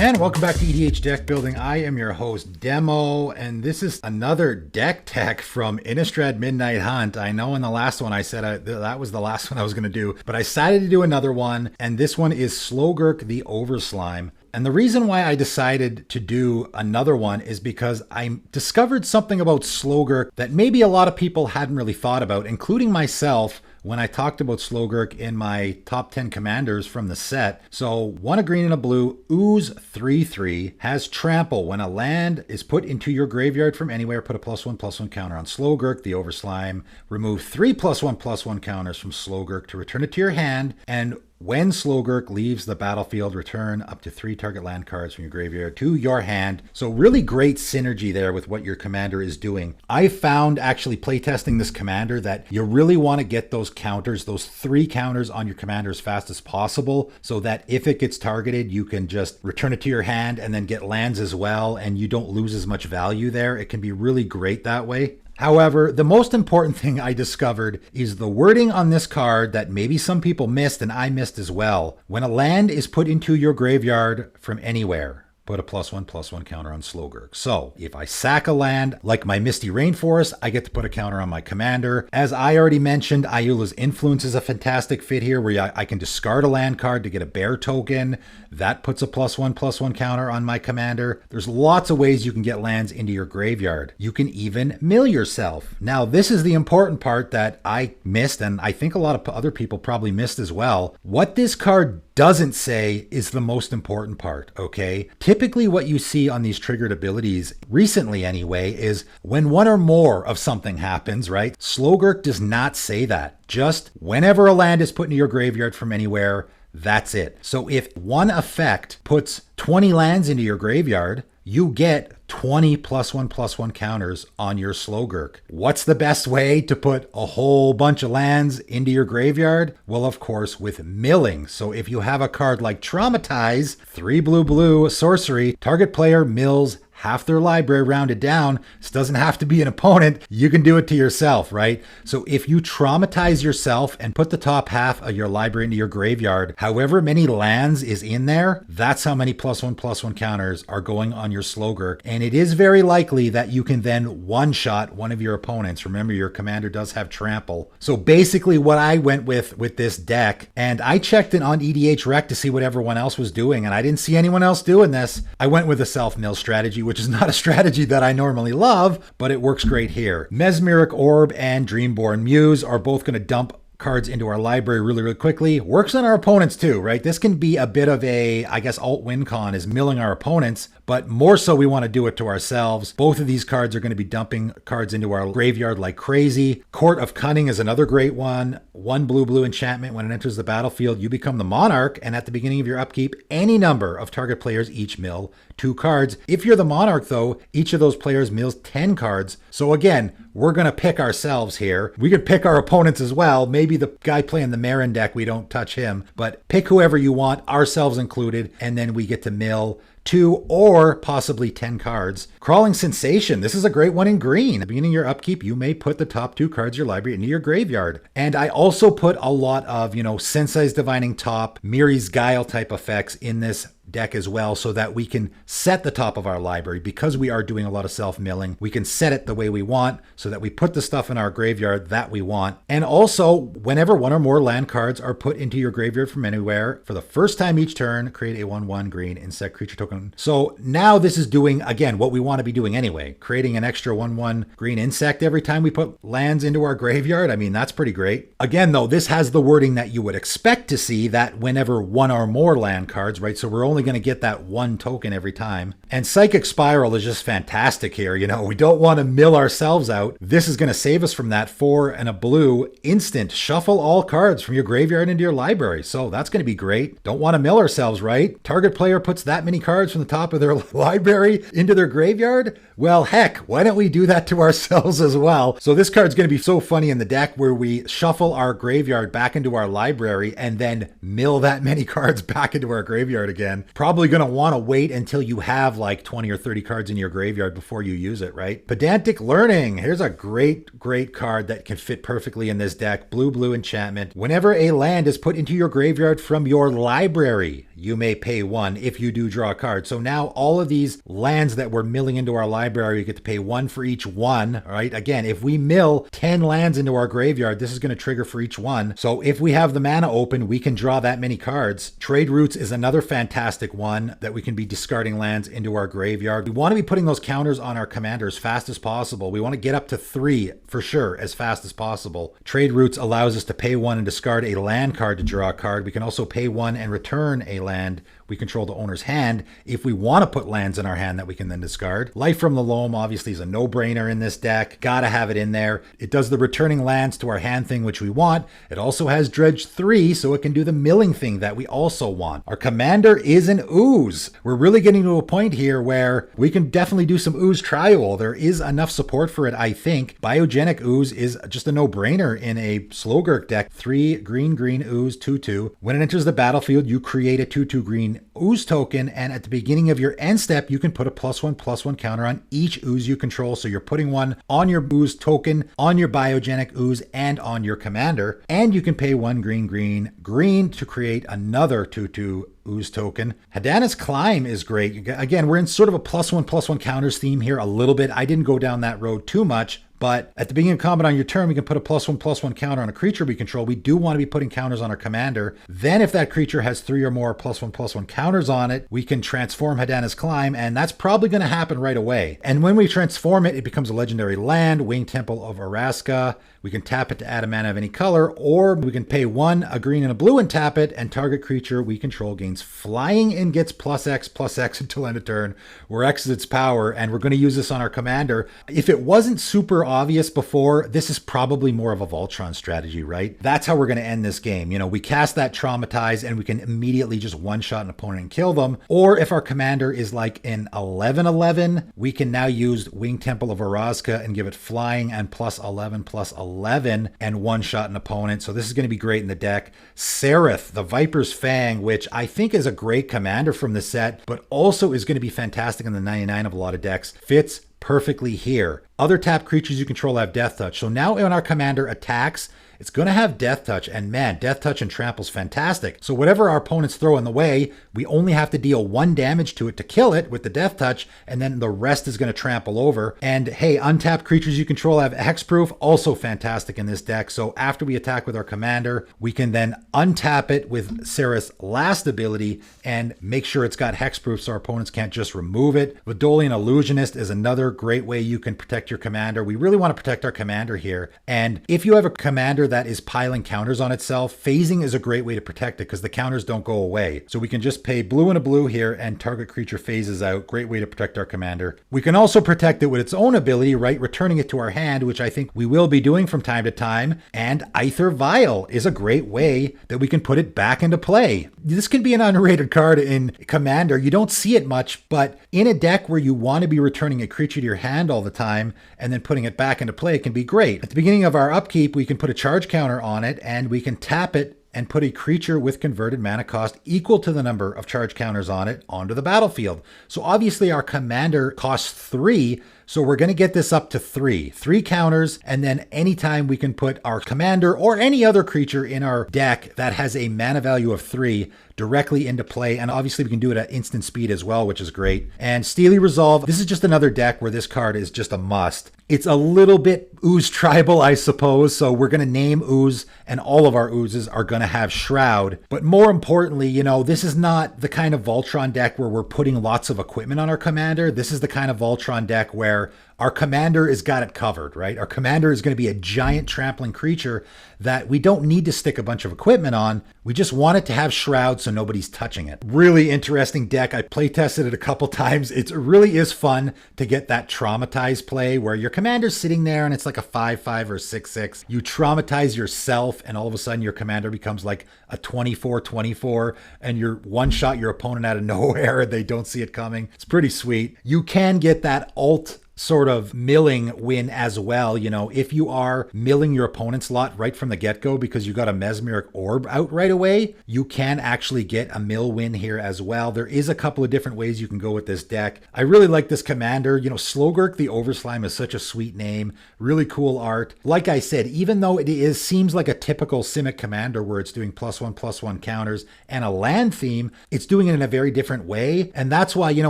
And welcome back to EDH Deck Building. I am your host, Demo, and this is another deck tech from Innistrad Midnight Hunt. I know in the last one I said that was the last one I was going to do, but I decided to do another one, and this one is Slogurk the Overslime. And the reason why I decided to do another one is because I discovered something about Slogurk that maybe a lot of people hadn't really thought about, including myself, when I talked about Slogurk in my top 10 commanders from the set. So 1 a green and a blue, ooze 3/3, has trample. When a land is put into your graveyard from anywhere, put a +1/+1 counter on Slogurk, the Overslime. Remove 3 +1/+1 counters from Slogurk to return it to your hand. And when Slogurk leaves the battlefield, return up to 3 target land cards from your graveyard to your hand. So really great synergy there with what your commander is doing. I found actually playtesting this commander that you really want to get those counters, those 3 counters on your commander as fast as possible, so that if it gets targeted, you can just return it to your hand and then get lands as well, and you don't lose as much value there. It can be really great that way. However, the most important thing I discovered is the wording on this card that maybe some people missed and I missed as well. When a land is put into your graveyard from anywhere, put a +1/+1 counter on Slogurk. So if I sack a land, like my Misty Rainforest, I get to put a counter on my commander. As I already mentioned, Ayula's Influence is a fantastic fit here, where I can discard a land card to get a bear token. That puts a +1/+1 counter on my commander. There's lots of ways you can get lands into your graveyard. You can even mill yourself. Now, this is the important part that I missed, and I think a lot of other people probably missed as well. What this card doesn't say is the most important part, okay? Typically what you see on these triggered abilities, recently anyway, is when one or more of something happens, right? Slogurk does not say that. Just whenever a land is put into your graveyard from anywhere, that's it. So if one effect puts 20 lands into your graveyard, you get 20 +1/+1 counters on your Slogurk. What's the best way to put a whole bunch of lands into your graveyard? Well, of course, with milling. So if you have a card like Traumatize, 3 blue sorcery, target player mills half their library rounded down. This doesn't have to be an opponent. You can do it to yourself, right? So if you traumatize yourself and put the top half of your library into your graveyard, however many lands is in there, that's how many +1/+1 counters are going on your Slogurk. And it is very likely that you can then one-shot one of your opponents. Remember, your commander does have trample. So basically what I went with this deck, and I checked it on EDH Rec to see what everyone else was doing, and I didn't see anyone else doing this. I went with a self-mill strategy, which is not a strategy that I normally love, but it works great here. Mesmeric Orb and Dreamborn Muse are both going to dump cards into our library really quickly. Works on our opponents too, right? This can be a bit of a, I guess, alt-win con is milling our opponents, but more so we want to do it to ourselves. Both of these cards are going to be dumping cards into our graveyard like crazy. Court of Cunning is another great one. 1 blue enchantment. When it enters the battlefield, you become the monarch, and at the beginning of your upkeep, any number of target players each mill 2 cards. If you're the monarch though, each of those players mills 10 cards. So again, we're going to pick ourselves here. We could pick our opponents as well. Maybe the guy playing the Marin deck, we don't touch him, but pick whoever you want, ourselves included, and then we get to mill 2 or possibly 10 cards. Crawling Sensation. This is a great one in green. At the beginning of your upkeep, you may put the top 2 cards of your library into your graveyard. And I also put a lot of, Sensei's Divining Top, Miri's Guile type effects in this deck as well, so that we can set the top of our library. Because we are doing a lot of self-milling, we can set it the way we want so that we put the stuff in our graveyard that we want. And also, whenever 1 or more land cards are put into your graveyard from anywhere, for the first time each turn, create a 1/1 green insect creature token. So now this is doing, again, what we want to be doing anyway, creating an extra 1/1 green insect every time we put lands into our graveyard. I mean, that's pretty great. Again, though, this has the wording that you would expect to see, that whenever 1 or more land cards, right? So we're only going to get that 1 token every time. And Psychic Spiral is just fantastic here. We don't want to mill ourselves out. This is going to save us from that. 4 and a blue, instant, shuffle all cards from your graveyard into your library. So that's going to be great. Don't want to mill ourselves, right? Target player puts that many cards from the top of their library into their graveyard. Well, heck, why don't we do that to ourselves as well? So this card's going to be so funny in the deck, where we shuffle our graveyard back into our library and then mill that many cards back into our graveyard again. probably going to want to wait until you have like 20 or 30 cards in your graveyard before you use it, right? Pedantic Learning. Here's a great card that can fit perfectly in this deck. Blue enchantment. Whenever a land is put into your graveyard from your library, you may pay 1 if you do draw a card. So now all of these lands that we're milling into our library, you get to pay 1 for each one, right? Again, if we mill 10 lands into our graveyard, this is going to trigger for each one. So if we have the mana open, we can draw that many cards. Trade Routes is another fantastic one that we can be discarding lands into our graveyard. We want to be putting those counters on our commander as fast as possible. We want to get up to 3 for sure as fast as possible. Trade Routes allows us to pay 1 and discard a land card to draw a card. We can also pay 1 and return a land we control the owner's hand if we want to put lands in our hand that we can then discard. Life from the Loam obviously is a no-brainer in this deck. Gotta have it in there. It does the returning lands to our hand thing, which we want. It also has Dredge 3, so it can do the milling thing that we also want. Our commander is an Ooze. We're really getting to a point here where we can definitely do some Ooze Trial. There is enough support for it, I think. Biogenic Ooze is just a no-brainer in a Slogurk deck. 3 green Ooze, 2/2. When it enters the battlefield, you create a 2/2 green Ooze token, and at the beginning of your end step, you can put a +1/+1 counter on each Ooze you control. So you're putting 1 on your Ooze token, on your Biogenic Ooze, and on your commander. And you can pay 1 green to create another 2/2 Ooze token. Hadana's Climb is great. Again, we're in sort of a +1/+1 counters theme here a little bit. I didn't go down that road too much, but at the beginning of combat on your turn, we can put a +1/+1 counter on a creature we control. We do want to be putting counters on our commander. Then if that creature has 3 or more +1/+1 counters on it, we can transform Hadana's Climb, and that's probably going to happen right away. And when we transform it, it becomes a legendary land, Winged Temple of Araska. We can tap it to add a mana of any color, or we can pay 1, a green and a blue, and tap it, and target creature we control gains flying and gets +X until end of turn, where X is its power, and we're going to use this on our commander. If it wasn't super obvious before, this is probably more of a Voltron strategy, right? That's how we're going to end this game. You know, we cast that Traumatize, and we can immediately just one-shot an opponent and kill them. Or if our commander is like an 11/11, we can now use Winged Temple of Araska and give it flying and +11/+11 and one-shot an opponent. So this is going to be great in the deck. Saryth, the Viper's Fang, which I think is a great commander from the set, but also is going to be fantastic in the 99 of a lot of decks. Fits perfectly here. Other tap creatures you control have Death Touch. So now when our commander attacks, it's going to have Death Touch, and man, Death Touch and Trample's fantastic. So whatever our opponents throw in the way, we only have to deal 1 damage to it to kill it with the Death Touch, and then the rest is going to trample over. And hey, untapped creatures you control have Hexproof, also fantastic in this deck. So after we attack with our commander, we can then untap it with Saryth's last ability and make sure it's got Hexproof so our opponents can't just remove it. Vidolian Illusionist is another great way you can protect your commander. We really want to protect our commander here. And if you have a commander that is piling counters on itself, phasing is a great way to protect it because the counters don't go away. So we can just pay blue and a blue here and target creature phases out. Great way to protect our commander. We can also protect it with its own ability, right? Returning it to our hand, which I think we will be doing from time to time. And Aether Vial is a great way that we can put it back into play. This can be an underrated card in Commander. You don't see it much, but in a deck where you want to be returning a creature to your hand all the time and then putting it back into play, it can be great. At the beginning of our upkeep, we can put a charge counter on it, and we can tap it and put a creature with converted mana cost equal to the number of charge counters on it onto the battlefield. So obviously our commander costs 3, so we're going to get this up to 3 counters, and then anytime we can put our commander or any other creature in our deck that has a mana value of 3 directly into play, and obviously we can do it at instant speed as well, which is great. And Steely Resolve, this is just another deck where this card is just a must. It's a little bit Ooze tribal, I suppose, so we're going to name Ooze, and all of our Oozes are going to have Shroud. But more importantly, you know, this is not the kind of Voltron deck where we're putting lots of equipment on our commander. This is the kind of Voltron deck where our commander has got it covered, right? Our commander is going to be a giant trampling creature that we don't need to stick a bunch of equipment on. We just want it to have Shroud so nobody's touching it. Really interesting deck. I play tested it a couple times. It really is fun to get that traumatized play where your commander's sitting there and it's like a 5/5 or 6/6. You traumatize yourself and all of a sudden your commander becomes like a 24/24 and you're one-shot your opponent out of nowhere and they don't see it coming. It's pretty sweet. You can get that alt sort of milling win as well. You know, if you are milling your opponent's lot right from the get-go because you got a Mesmeric Orb out right away, you can actually get a mill win here as well. There is a couple of different ways you can go with this deck. I really like this commander. You know, Slogurk the Overslime is such a sweet name. Really cool art. Like I said, even though it seems like a typical Simic commander where it's doing +1/+1 counters and a land theme, it's doing it in a very different way. And that's why, you know,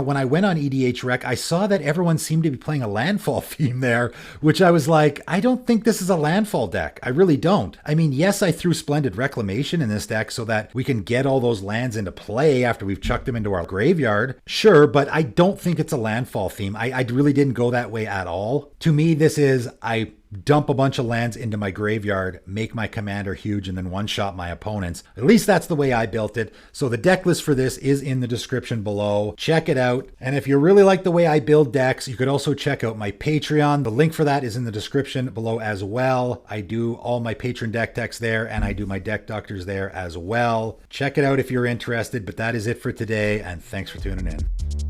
when I went on EDH Rec, I saw that everyone seemed to be playing a landfall theme there, which I was like, I don't think this is a landfall deck. I really don't. I mean, yes, I threw Splendid Reclamation in this deck so that we can get all those lands into play after we've chucked them into our graveyard. Sure, but I don't think it's a landfall theme. I really didn't go that way at all. To me, this is, I dump a bunch of lands into my graveyard, make my commander huge, and then one-shot my opponents. At least that's the way I built it. So the deck list for this is in the description below. Check it out. And if you really like the way I build decks, you could also check out my Patreon. The link for that is in the description below as well. I do all my patron deck techs there, and I do my deck doctors there as well. Check it out if you're interested, but that is it for today, and thanks for tuning in.